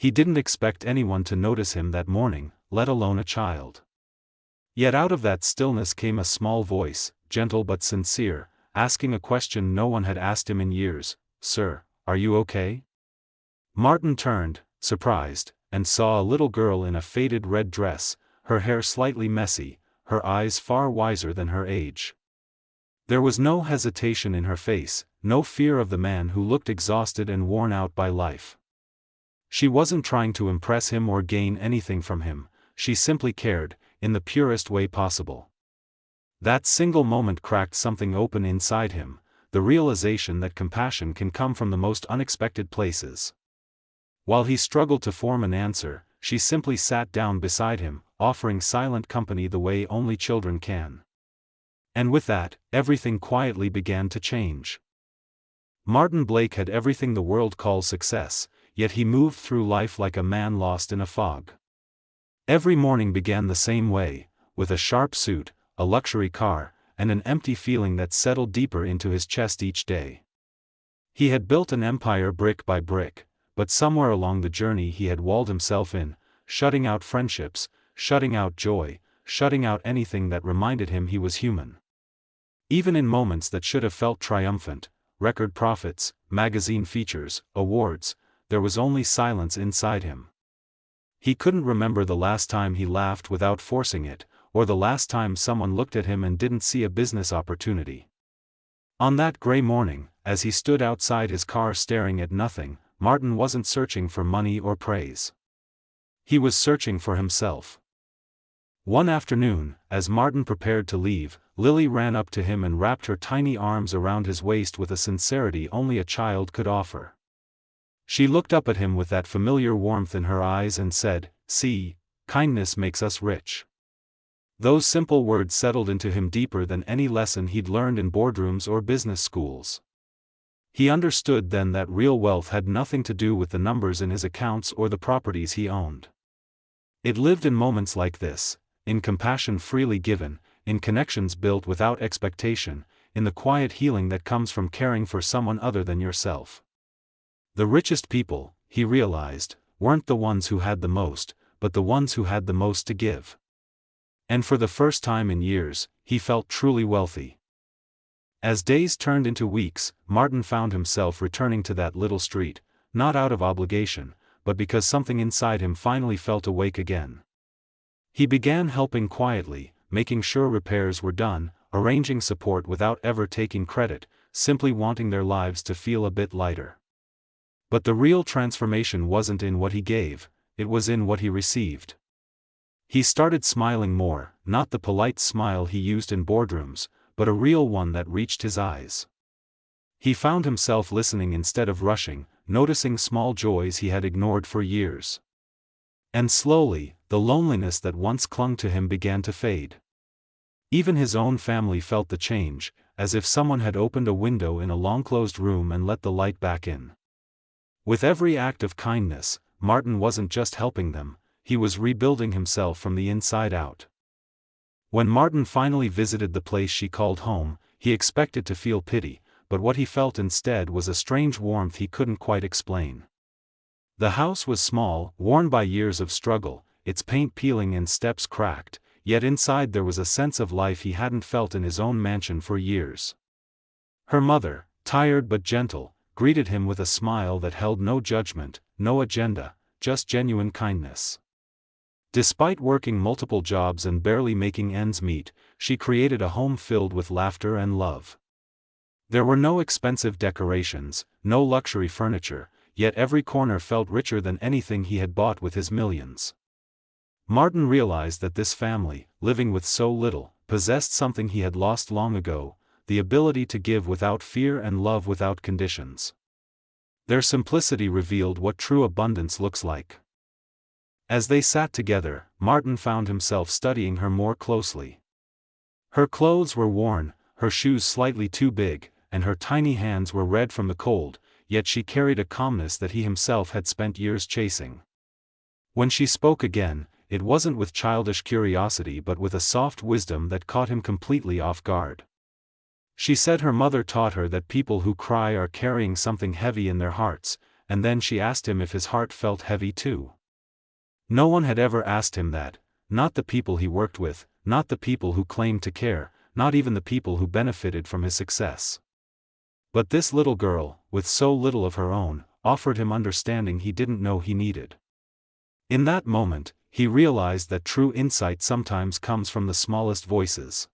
He didn't expect anyone to notice him that morning, let alone a child. Yet out of that stillness came a small voice, gentle but sincere, asking a question no one had asked him in years. "Sir, are you okay?" Martin turned, surprised, and saw a little girl in a faded red dress, her hair slightly messy, her eyes far wiser than her age. There was no hesitation in her face, no fear of the man who looked exhausted and worn out by life. She wasn't trying to impress him or gain anything from him, she simply cared, in the purest way possible. That single moment cracked something open inside him, the realization that compassion can come from the most unexpected places. While he struggled to form an answer, she simply sat down beside him, offering silent company the way only children can. And with that, everything quietly began to change. Martin Blake had everything the world calls success, yet he moved through life like a man lost in a fog. Every morning began the same way, with a sharp suit, a luxury car, and an empty feeling that settled deeper into his chest each day. He had built an empire brick by brick, but somewhere along the journey he had walled himself in, shutting out friendships, shutting out joy, shutting out anything that reminded him he was human. Even in moments that should have felt triumphant, record profits, magazine features, awards, there was only silence inside him. He couldn't remember the last time he laughed without forcing it, or the last time someone looked at him and didn't see a business opportunity. On that gray morning, as he stood outside his car staring at nothing, Martin wasn't searching for money or praise. He was searching for himself. One afternoon, as Martin prepared to leave, Lily ran up to him and wrapped her tiny arms around his waist with a sincerity only a child could offer. She looked up at him with that familiar warmth in her eyes and said, "See, kindness makes us rich." Those simple words settled into him deeper than any lesson he'd learned in boardrooms or business schools. He understood then that real wealth had nothing to do with the numbers in his accounts or the properties he owned. It lived in moments like this, in compassion freely given, in connections built without expectation, in the quiet healing that comes from caring for someone other than yourself. The richest people, he realized, weren't the ones who had the most, but the ones who had the most to give. And for the first time in years, he felt truly wealthy. As days turned into weeks, Martin found himself returning to that little street, not out of obligation, but because something inside him finally felt awake again. He began helping quietly, making sure repairs were done, arranging support without ever taking credit, simply wanting their lives to feel a bit lighter. But the real transformation wasn't in what he gave, it was in what he received. He started smiling more, not the polite smile he used in boardrooms, but a real one that reached his eyes. He found himself listening instead of rushing, noticing small joys he had ignored for years. And slowly, the loneliness that once clung to him began to fade. Even his own family felt the change, as if someone had opened a window in a long-closed room and let the light back in. With every act of kindness, Martin wasn't just helping them, he was rebuilding himself from the inside out. When Martin finally visited the place she called home, he expected to feel pity, but what he felt instead was a strange warmth he couldn't quite explain. The house was small, worn by years of struggle, its paint peeling and steps cracked, yet inside there was a sense of life he hadn't felt in his own mansion for years. Her mother, tired but gentle, greeted him with a smile that held no judgment, no agenda, just genuine kindness. Despite working multiple jobs and barely making ends meet, she created a home filled with laughter and love. There were no expensive decorations, no luxury furniture, yet every corner felt richer than anything he had bought with his millions. Martin realized that this family, living with so little, possessed something he had lost long ago, the ability to give without fear and love without conditions. Their simplicity revealed what true abundance looks like. As they sat together, Martin found himself studying her more closely. Her clothes were worn, her shoes slightly too big, and her tiny hands were red from the cold, yet she carried a calmness that he himself had spent years chasing. When she spoke again, it wasn't with childish curiosity but with a soft wisdom that caught him completely off guard. She said her mother taught her that people who cry are carrying something heavy in their hearts, and then she asked him if his heart felt heavy too. No one had ever asked him that, not the people he worked with, not the people who claimed to care, not even the people who benefited from his success. But this little girl, with so little of her own, offered him understanding he didn't know he needed. In that moment, he realized that true insight sometimes comes from the smallest voices.